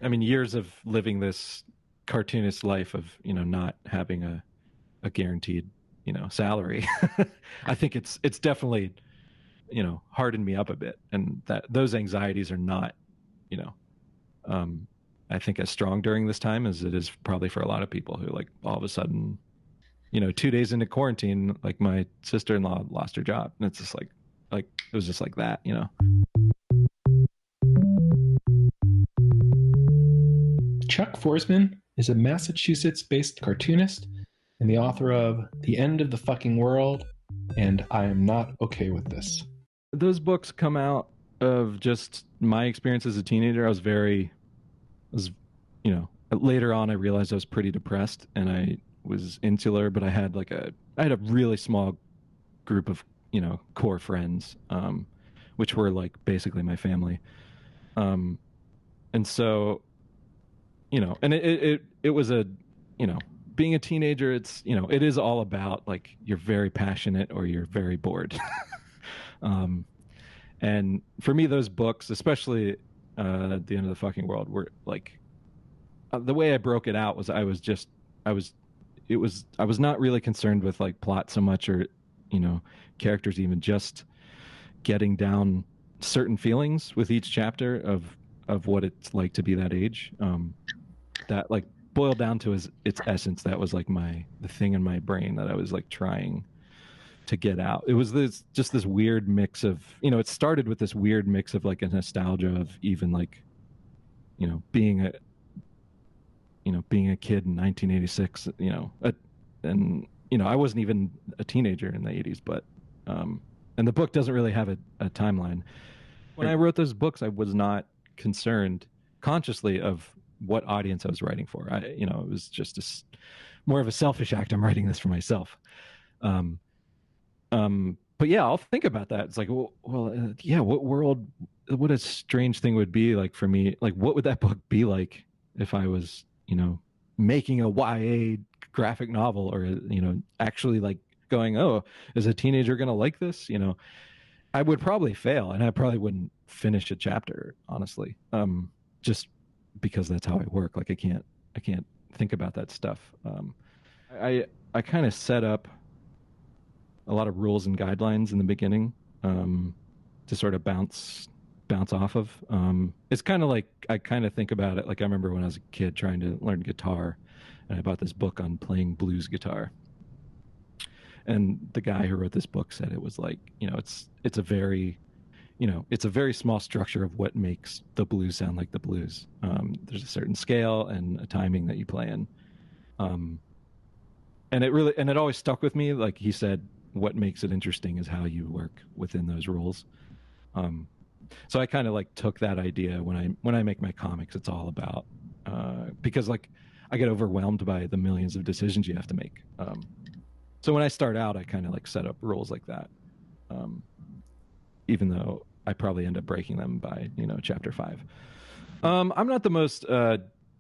I mean, years of living this cartoonist life of, not having a guaranteed, salary. I think it's definitely, hardened me up a bit, and that those anxieties are not, you know, um, I think as strong during this time as it is probably for a lot of people who like all of a sudden, 2 days into quarantine, like my sister-in-law lost her job, and it's just like it was just like that. Chuck Forsman is a Massachusetts-based cartoonist and the author of The End of the Fucking World and I Am Not Okay With This. Those books come out of just my experience as a teenager. Later on I realized I was pretty depressed and I was insular, but I had a really small group of, core friends, which were like basically my family. And so, and it was being a teenager, it's, it is all about like, you're very passionate or you're very bored. And for me, those books, especially at the end of the fucking world, were like, the way I broke it out was I was not really concerned with like plot so much or, characters, even just getting down certain feelings with each chapter of what it's like to be that age. That like boiled down to its essence. That was like the thing in my brain that I was like trying to get out. It was this weird mix of, it started with this weird mix of like a nostalgia of even like, being a kid in 1986, and I wasn't even a teenager in the 80s, but and the book doesn't really have a timeline. When I wrote those books, I was not concerned consciously of what audience I was writing for. It was just more of a selfish act. I'm writing this for myself. But yeah, I'll think about that. It's like, yeah, what a strange thing would be like for me. Like, what would that book be like if I was, making a YA graphic novel or, actually like going, oh, is a teenager going to like this? I would probably fail and I probably wouldn't finish a chapter, honestly. Just because that's how I work. Like I can't think about that stuff. I kind of set up a lot of rules and guidelines in the beginning, to sort of bounce off of. It's kind of like, I kind of think about it like I remember when I was a kid trying to learn guitar and I bought this book on playing blues guitar. And the guy who wrote this book said it was like, it's a very, it's a very small structure of what makes the blues sound like the blues. There's a certain scale and a timing that you play in. And it always stuck with me. Like he said, what makes it interesting is how you work within those rules. So I kind of like took that idea when I make my comics. It's all about, because like I get overwhelmed by the millions of decisions you have to make. So when I start out, I kind of like set up rules like that. Even though I probably end up breaking them by, chapter 5. I'm not the most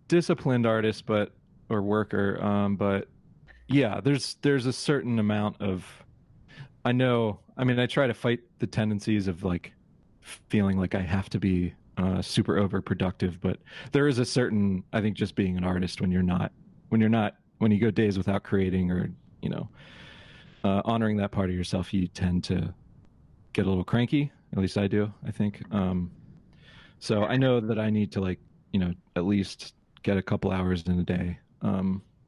disciplined artist, or worker, but yeah, there's a certain amount of, I try to fight the tendencies of like feeling like I have to be super overproductive, but there is a certain, I think, just being an artist when you go days without creating or, honoring that part of yourself, you tend to get a little cranky. At least I do, I think. So I know that I need to like, at least get a couple hours in a day,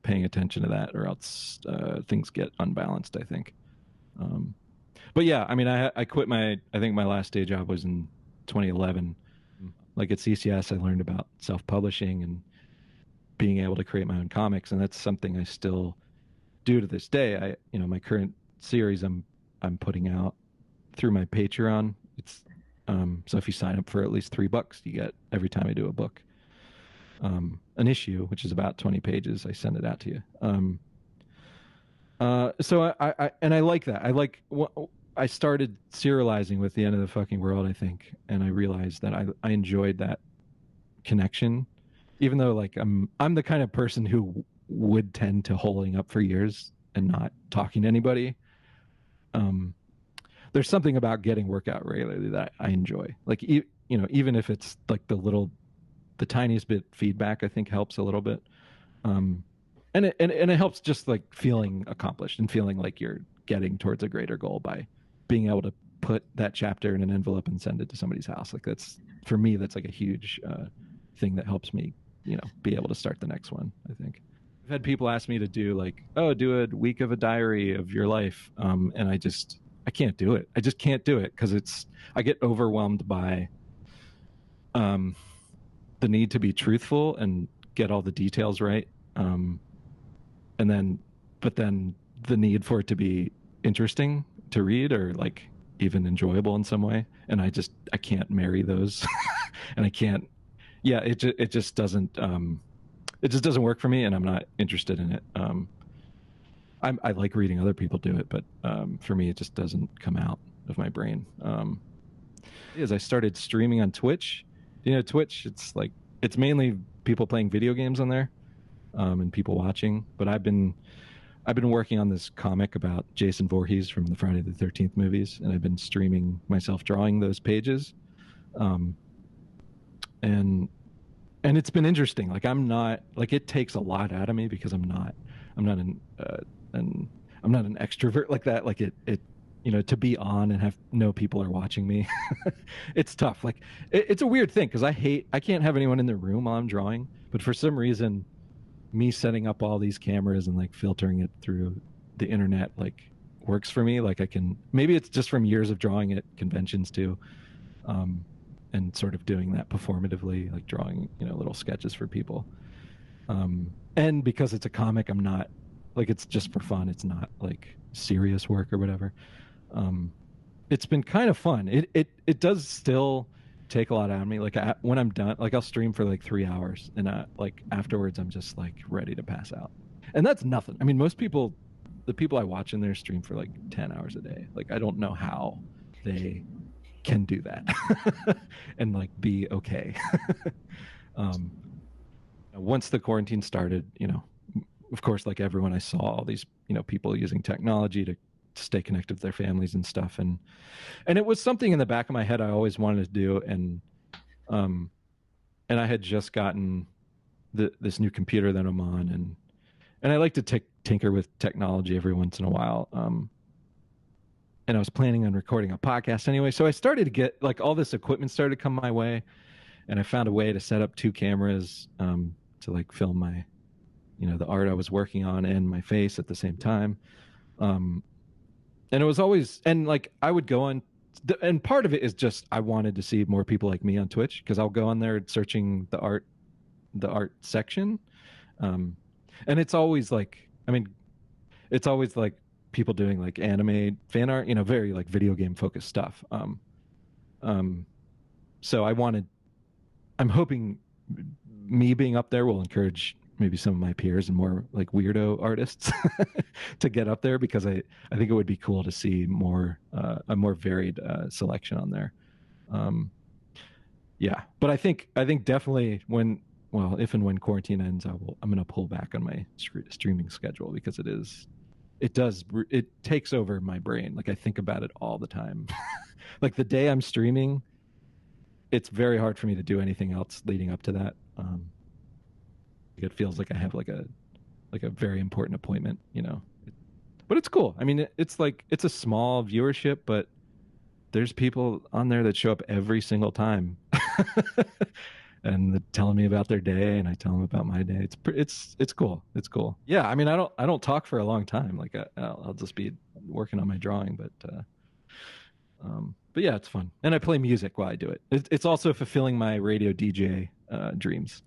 paying attention to that, or else things get unbalanced, I think. But yeah, I quit I think my last day job was in 2011. Like at CCS, I learned about self-publishing and being able to create my own comics. And that's something I still do to this day. My current series I'm putting out through my Patreon. It's, so if you sign up for at least $3, you get, every time I do a book, an issue, which is about 20 pages, I send it out to you. So I like that. I started serializing with The End of the Fucking World, I think, and I realized that I enjoyed that connection, even though like I'm the kind of person who would tend to holding up for years and not talking to anybody. There's something about getting workout regularly that I enjoy. Like, even if it's like the little the tiniest bit feedback I think helps a little bit. And it helps just like feeling accomplished and feeling like you're getting towards a greater goal by being able to put that chapter in an envelope and send it to somebody's house. Like that's, for me, that's like a huge thing that helps me, be able to start the next one, I think. I've had people ask me to do like, oh, do a week of a diary of your life. And I can't do it. I just can't do it because I get overwhelmed by the need to be truthful and get all the details right. But then the need for it to be interesting to read or like even enjoyable in some way. And I can't marry those and I can't, it just doesn't work for me and I'm not interested in it. I like reading other people do it, but for me, it just doesn't come out of my brain. As I started streaming on Twitch, Twitch, it's mainly people playing video games on there. And people watching, but I've been working on this comic about Jason Voorhees from the Friday the 13th movies, and I've been streaming myself drawing those pages, and it's been interesting. Like I'm not like it takes a lot out of me because I'm not an extrovert like that. Like it to be on and have no people are watching me, it's tough. Like it's a weird thing because I can't have anyone in the room while I'm drawing, but for some reason, me setting up all these cameras and like filtering it through the internet like works for me. Like maybe it's just from years of drawing at conventions too, and sort of doing that performatively, like drawing little sketches for people. And because it's a comic, I'm not like, it's just for fun. It's not like serious work or whatever. It's been kind of fun. It does still take a lot out of me. Like when I'm done, like I'll stream for like 3 hours and like afterwards I'm just like ready to pass out. And that's nothing. I mean, most people, the people I watch in there stream for like 10 hours a day. Like I don't know how they can do that and like be okay. Once the quarantine started, of course, like everyone, I saw all these, people using technology to stay connected with their families and stuff. And it was something in the back of my head I always wanted to do. And I had just gotten this new computer that I'm on, and I like to tinker with technology every once in a while. And I was planning on recording a podcast anyway. So I started to get like all this equipment started to come my way, and I found a way to set up 2 cameras, to like film my, the art I was working on and my face at the same time. And it was always, and like I would go on, and part of it is just I wanted to see more people like me on Twitch because I'll go on there searching the art section, and it's always like, I mean, it's always like people doing like anime fan art, very like video game focused stuff. So I'm hoping me being up there will encourage maybe some of my peers and more like weirdo artists to get up there, because I think it would be cool to see a more varied selection on there. Yeah, but I think definitely if and when quarantine ends, I'm going to pull back on my streaming schedule because it takes over my brain. Like I think about it all the time. Like the day I'm streaming, it's very hard for me to do anything else leading up to that. It feels like I have like a very important appointment, but it's cool. I mean, it's like, it's a small viewership, but there's people on there that show up every single time and they're telling me about their day, and I tell them about my day. It's cool. It's cool. Yeah. I mean, I don't talk for a long time. Like I'll just be working on my drawing, but yeah, it's fun. And I play music while I do it. It's also fulfilling my radio DJ dreams.